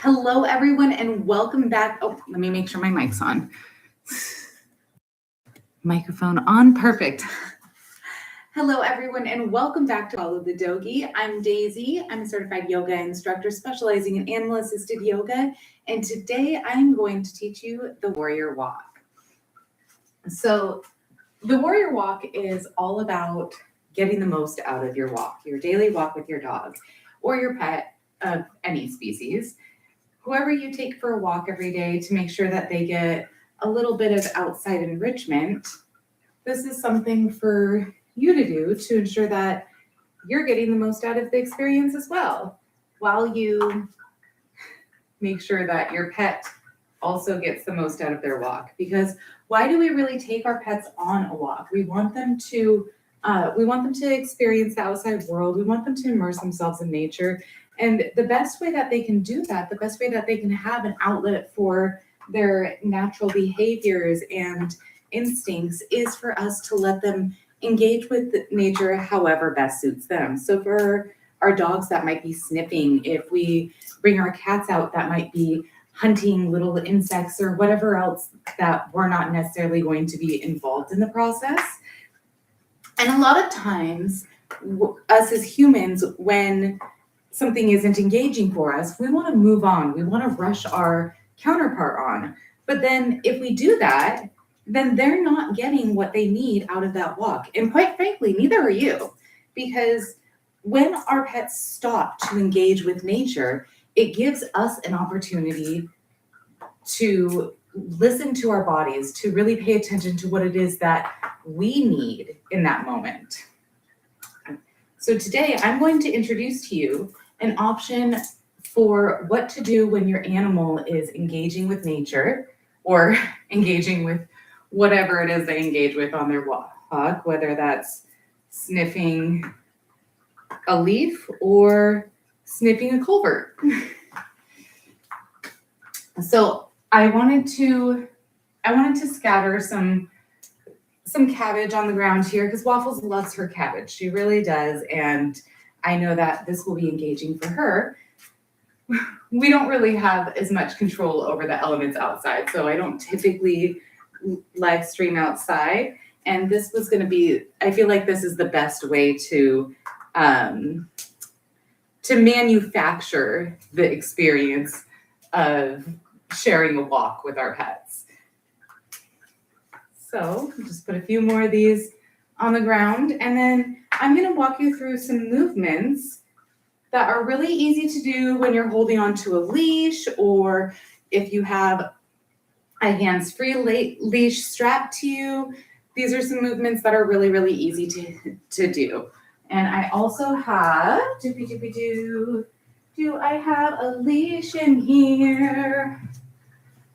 Hello, everyone, and welcome back. Oh, let me make sure my mic's on. Microphone on, perfect. Hello, everyone, and welcome back to Follow the Dogi. I'm Daisy. I'm a certified yoga instructor specializing in animal-assisted yoga, and today I'm going to teach you the warrior walk. So the warrior walk is all about getting the most out of your walk, your daily walk with your dog or your pet of any species. Whoever you take for a walk every day to make sure that they get a little bit of outside enrichment, this is something for you to do to ensure that you're getting the most out of the experience as well, while you make sure that your pet also gets the most out of their walk. Because why do we really take our pets on a walk? We want them to experience the outside world. We want them to immerse themselves in nature. And the best way that they can do that, the best way that they can have an outlet for their natural behaviors and instincts is for us to let them engage with nature however best suits them. So for our dogs, that might be sniffing. If we bring our cats out, that might be hunting little insects or whatever else that we're not necessarily going to be involved in the process. And a lot of times, us as humans, when something isn't engaging for us, we want to move on. We want to rush our counterpart on. But then if we do that, then they're not getting what they need out of that walk. And quite frankly, neither are you. Because when our pets stop to engage with nature, it gives us an opportunity to listen to our bodies, to really pay attention to what it is that we need in that moment. So today I'm going to introduce to you an option for what to do when your animal is engaging with nature or engaging with whatever it is they engage with on their walk, whether that's sniffing a leaf or sniffing a culvert. So I wanted to scatter some cabbage on the ground here because Waffles loves her cabbage. She really does. And I know that this will be engaging for her. We don't really have as much control over the elements outside, so I don't typically live stream outside. And this was going to be, I feel like this is the best way to manufacture the experience of sharing a walk with our pets. So just put a few more of these on the ground, and then I'm going to walk you through some movements that are really easy to do when you're holding onto a leash, or if you have a hands-free leash strapped to you. These are some movements that are really, really easy to do. And I also have, do I have a leash in here?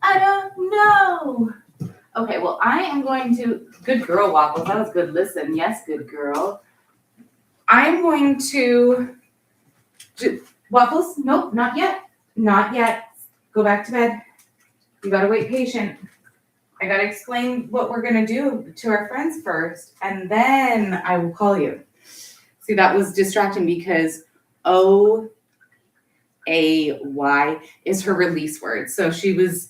I don't know. Okay, well, I am going to, good girl, Waffles, that was good listen. Yes, good girl. I'm going to, Waffles, nope, not yet. Not yet. Go back to bed. You gotta wait patient. I gotta explain what we're gonna do to our friends first, and then I will call you. See, that was distracting because O-A-Y is her release word. So she was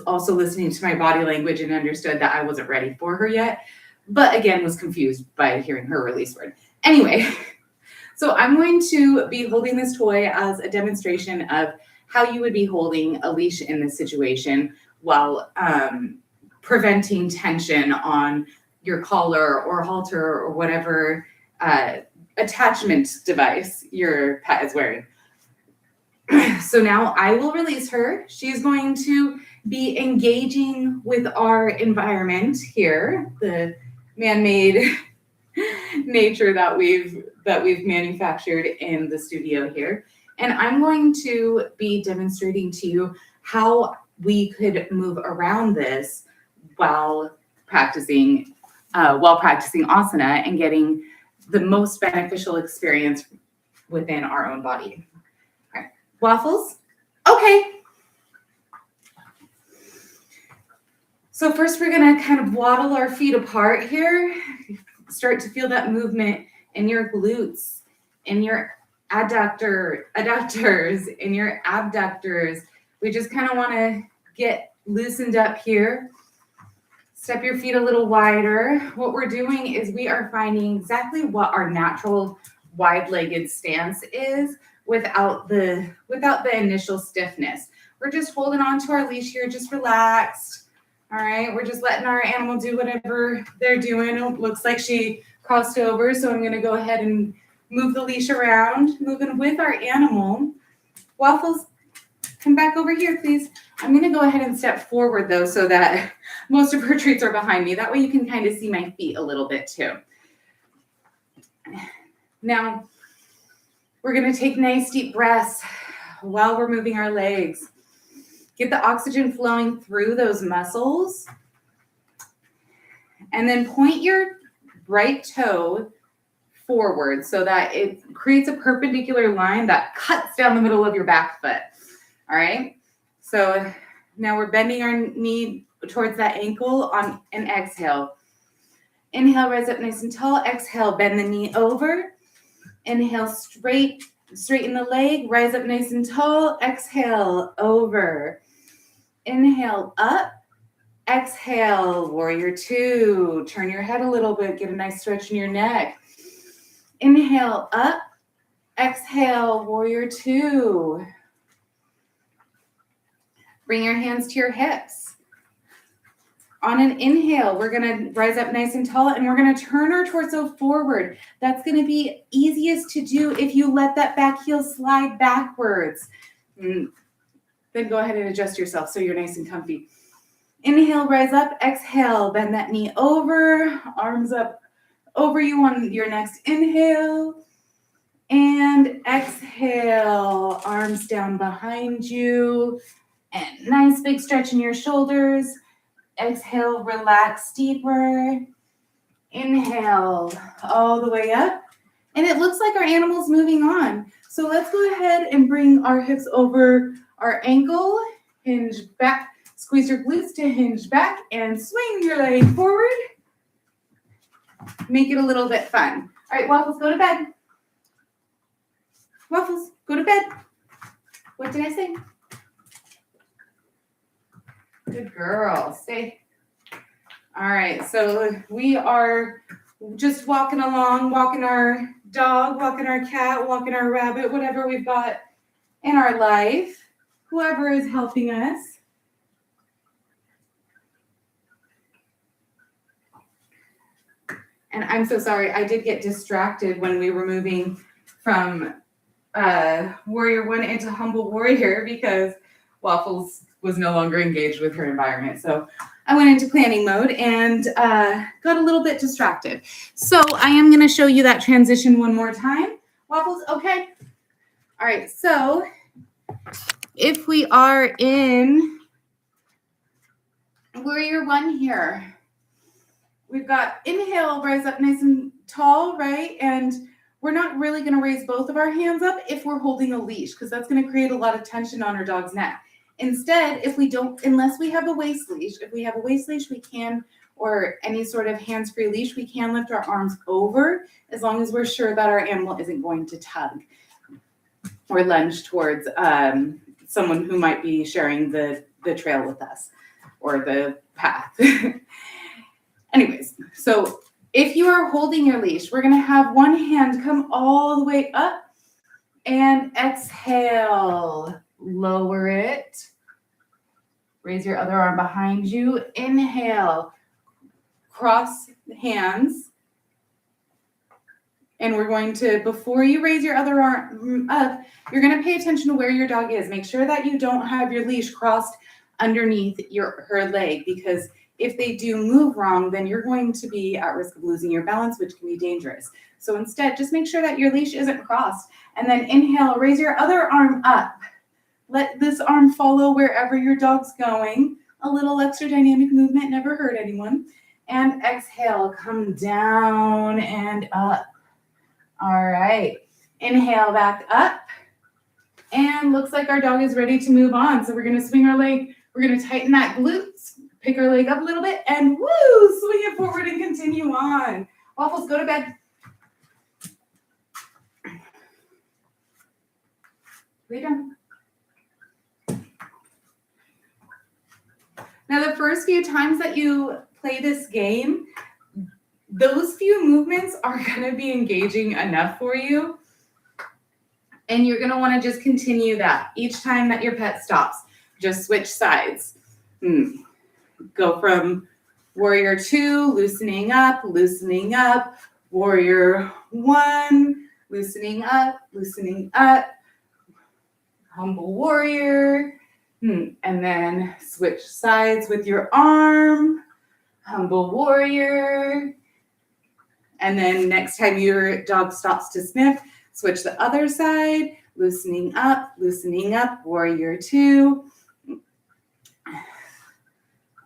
also listening to my body language and understood that I wasn't ready for her yet, but again, was confused by hearing her release word. Anyway, so I'm going to be holding this toy as a demonstration of how you would be holding a leash in this situation while preventing tension on your collar or halter or whatever attachment device your pet is wearing. So now I will release her. She's going to be engaging with our environment here, the man-made nature that we've manufactured in the studio here. And I'm going to be demonstrating to you how we could move around this while practicing asana and getting the most beneficial experience within our own body. All right. Waffles? Okay. So first we're gonna kind of waddle our feet apart here. Start to feel that movement in your glutes, in your adductors and your abductors. We just kind of want to get loosened up here. Step your feet a little wider. What we're doing is we are finding exactly what our natural wide-legged stance is without the initial stiffness. We're just holding on to our leash here, just relaxed. All right, we're just letting our animal do whatever they're doing. It looks like she crossed over, so I'm going to go ahead and move the leash around, moving with our animal. Waffles, come back over here, please. I'm going to go ahead and step forward, though, so that most of her treats are behind me. That way you can kind of see my feet a little bit, too. Now, we're going to take nice deep breaths while we're moving our legs. Get the oxygen flowing through those muscles. And then point your right toe forward so that it creates a perpendicular line that cuts down the middle of your back foot. All right? So now we're bending our knee towards that ankle on an exhale. Inhale, rise up nice and tall. Exhale, bend the knee over. Inhale, straighten the leg. Rise up nice and tall. Exhale, over. Inhale, up. Exhale, warrior two. Turn your head a little bit. Get a nice stretch in your neck. Inhale, up. Exhale, warrior two. Bring your hands to your hips. On an inhale, we're going to rise up nice and tall, and we're going to turn our torso forward. That's going to be easiest to do if you let that back heel slide backwards. Then go ahead and adjust yourself so you're nice and comfy. Inhale, rise up. Exhale, bend that knee over. Arms up over you on your next inhale. And exhale, arms down behind you. And nice big stretch in your shoulders. Exhale, relax deeper. Inhale, all the way up. And it looks like our animal's moving on. So let's go ahead and bring our hips over our ankle. Hinge back. Squeeze your glutes to hinge back and swing your leg forward. Make it a little bit fun. All right, Waffles, go to bed. Waffles, go to bed. What did I say? Good girl. Stay. All right, so we are just walking along, walking our dog, walking our cat, walking our rabbit, whatever we've got in our life, whoever is helping us. And I'm so sorry, I did get distracted when we were moving from Warrior 1 into Humble Warrior because Waffles was no longer engaged with her environment. So I went into planning mode and got a little bit distracted. So I am going to show you that transition one more time. Waffles, okay? All right, so if we are in Warrior 1 here, we've got inhale, rise up nice and tall, right? And we're not really going to raise both of our hands up if we're holding a leash because that's going to create a lot of tension on our dog's neck. Instead, unless we have a waist leash, if we have a waist leash, we can, or any sort of hands-free leash, we can lift our arms over as long as we're sure that our animal isn't going to tug or lunge towards someone who might be sharing the trail with us or the path. Anyways, so if you are holding your leash, we're going to have one hand come all the way up and exhale. Lower it. Raise your other arm behind you. Inhale. Cross hands. And we're going to, before you raise your other arm up, you're going to pay attention to where your dog is. Make sure that you don't have your leash crossed underneath her leg, because if they do move wrong, then you're going to be at risk of losing your balance, which can be dangerous. So instead, just make sure that your leash isn't crossed. And then inhale, raise your other arm up. Let this arm follow wherever your dog's going. A little extra dynamic movement never hurt anyone. And exhale, come down and up. All right. Inhale back up. And looks like our dog is ready to move on. So we're going to swing our leg. We're going to tighten that glutes, pick our leg up a little bit, and woo, swing it forward and continue on. Waffles, go to bed. Lay down. Now, the first few times that you play this game, those few movements are going to be engaging enough for you. And you're going to want to just continue that. Each time that your pet stops, just switch sides. Go from warrior 2, loosening up, warrior 1, loosening up, humble warrior, and then switch sides with your arm, humble warrior, and then next time your dog stops to sniff, switch the other side, loosening up, warrior 2,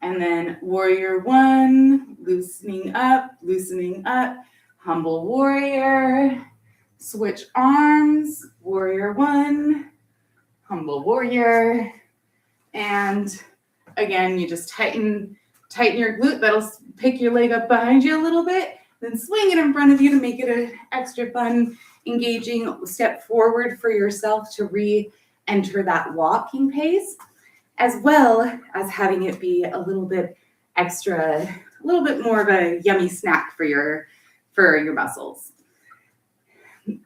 and then warrior 1, loosening up, humble warrior, switch arms, warrior 1, humble warrior, and again, you just tighten your glute. That'll pick your leg up behind you a little bit, then swing it in front of you to make it an extra fun, engaging step forward for yourself to re-enter that walking pace, as well as having it be a little bit extra, a little bit more of a yummy snack for your muscles.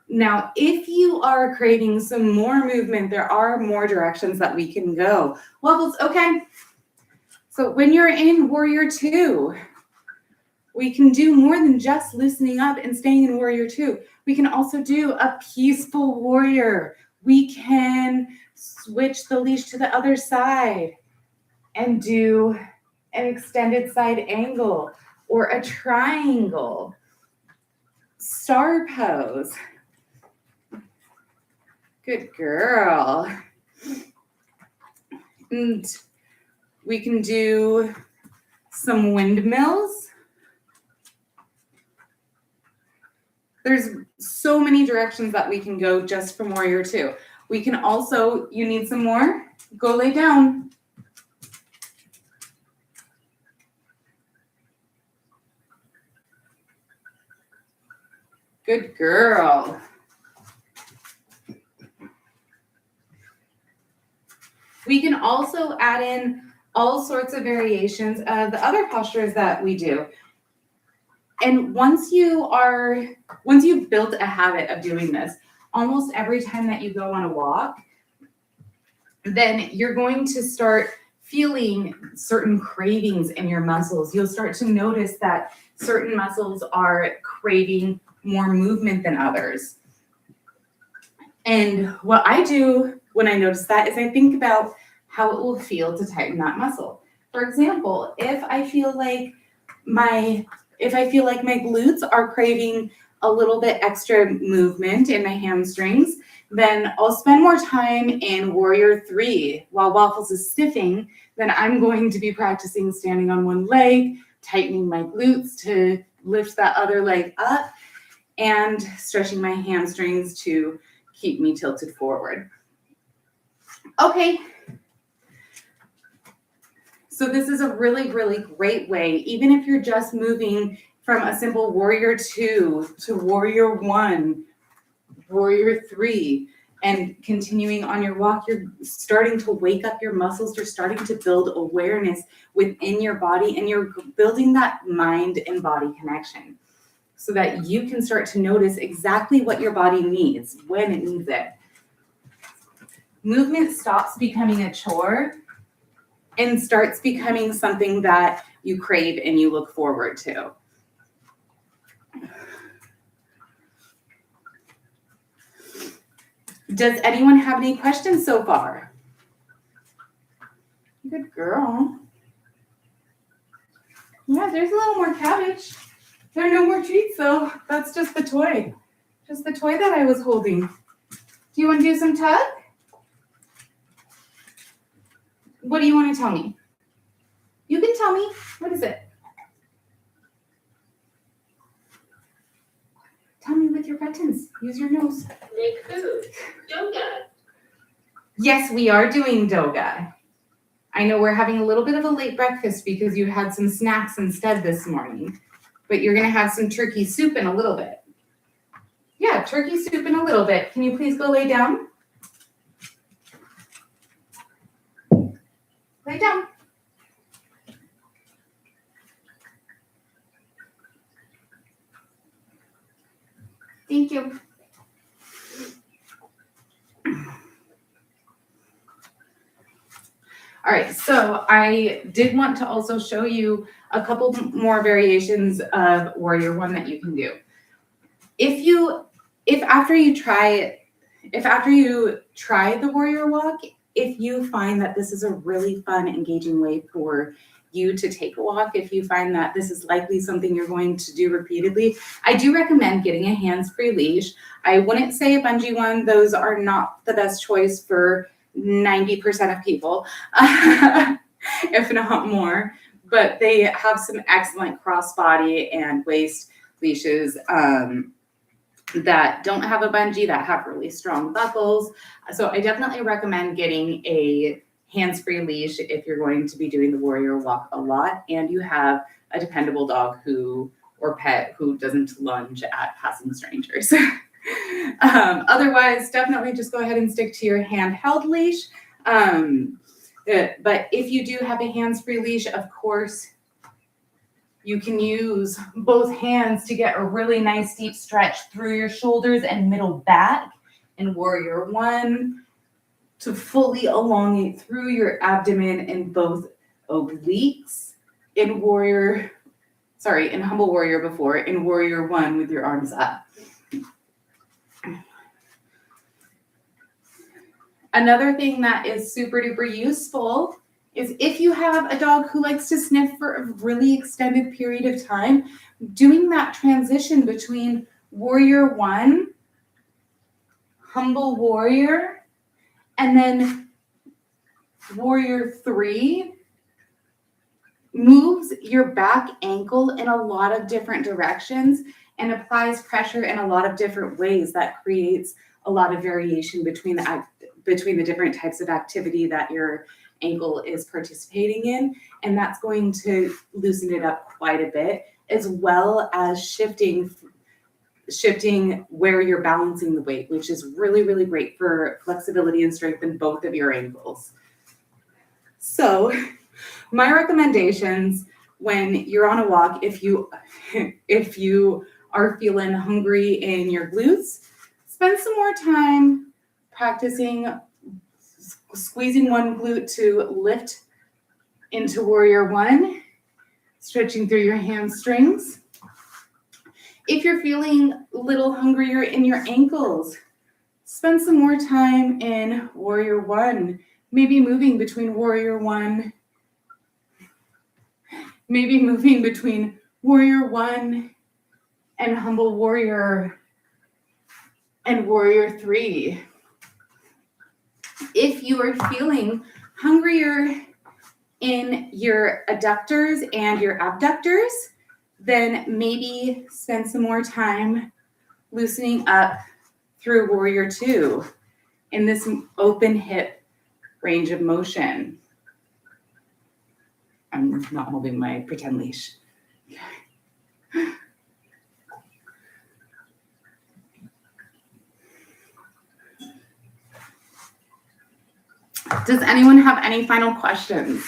Now, if you are craving some more movement, there are more directions that we can go. Waffles, okay. So when you're in warrior 2, we can do more than just loosening up and staying in warrior 2. We can also do a peaceful warrior. We can switch the leash to the other side and do an extended side angle or a triangle. Star pose. Good girl. And we can do some windmills. There's so many directions that we can go just from warrior 2. We can also, you need some more? Go lay down. Good girl. We can also add in all sorts of variations of the other postures that we do. And once you've built a habit of doing this, almost every time that you go on a walk, then you're going to start feeling certain cravings in your muscles. You'll start to notice that certain muscles are craving more movement than others. And what I do when I notice that is I think about how it will feel to tighten that muscle. For example, if I feel like my glutes are craving a little bit extra movement in my hamstrings, then I'll spend more time in warrior 3 while Waffles is sniffing. Then I'm going to be practicing standing on one leg, tightening my glutes to lift that other leg up, and stretching my hamstrings to keep me tilted forward. Okay. So this is a really, really great way, even if you're just moving from a simple warrior 2 to warrior 1, warrior 3, and continuing on your walk, you're starting to wake up your muscles. You're starting to build awareness within your body, and you're building that mind and body connection so that you can start to notice exactly what your body needs when it needs it. Movement stops becoming a chore and starts becoming something that you crave and you look forward to. Does anyone have any questions so far? Good girl. Yeah, there's a little more cabbage. There are no more treats though. That's just the toy. Just the toy that I was holding. Do you want to do some tug? What do you want to tell me? You can tell me. What is it? Tell me with your buttons. Use your nose. Make food. Yoga. Yes, we are doing yoga. I know we're having a little bit of a late breakfast because you had some snacks instead this morning, but you're going to have some turkey soup in a little bit. Yeah, turkey soup in a little bit. Can you please go lay down? Lay down. Thank you. All right, so I did want to also show you a couple more variations of Warrior One that you can do. If after you try the Warrior Walk, if you find that this is a really fun, engaging way for you to take a walk, if you find that this is likely something you're going to do repeatedly, I do recommend getting a hands-free leash. I wouldn't say a bungee one. Those are not the best choice for 90% of people, if not more, but they have some excellent crossbody and waist leashes that don't have a bungee, that have really strong buckles. So I definitely recommend getting a hands-free leash if you're going to be doing the Warrior Walk a lot and you have a dependable dog or pet who doesn't lunge at passing strangers. Otherwise, definitely just go ahead and stick to your handheld leash. But if you do have a hands-free leash, of course, you can use both hands to get a really nice deep stretch through your shoulders and middle back in Warrior One, to fully elongate through your abdomen and both obliques in Humble Warrior before, in Warrior One with your arms up. Another thing that is super duper useful is if you have a dog who likes to sniff for a really extended period of time, doing that transition between Warrior One, Humble Warrior, and then Warrior Three moves your back ankle in a lot of different directions and applies pressure in a lot of different ways. That creates a lot of variation between the different types of activity that your ankle is participating in, and that's going to loosen it up quite a bit, as well as shifting where you're balancing the weight, which is really, really great for flexibility and strength in both of your ankles. So my recommendations when you're on a walk, if you are feeling hungry in your glutes, spend some more time practicing squeezing one glute to lift into Warrior One, stretching through your hamstrings. If you're feeling a little hungrier in your ankles, spend some more time in Warrior One, maybe moving between Warrior One and Humble Warrior and Warrior Three. If you are feeling hungrier in your adductors and your abductors, then maybe spend some more time loosening up through Warrior Two in this open hip range of motion. I'm not holding my pretend leash. Does anyone have any final questions?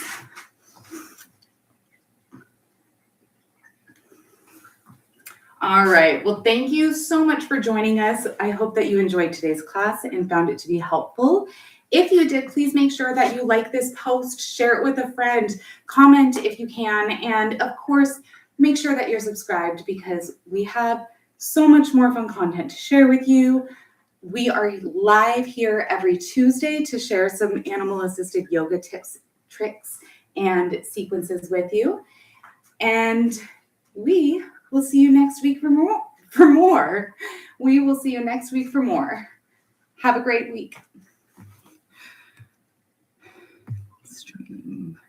All right. Well, thank you so much for joining us. I hope that you enjoyed today's class and found it to be helpful. If you did, please make sure that you like this post, share it with a friend, comment if you can, and of course, make sure that you're subscribed because we have so much more fun content to share with you. We are live here every Tuesday to share some animal-assisted yoga tips, tricks, and sequences with you. And we will see you next week for more. We will see you next week for more. Have a great week. Stream.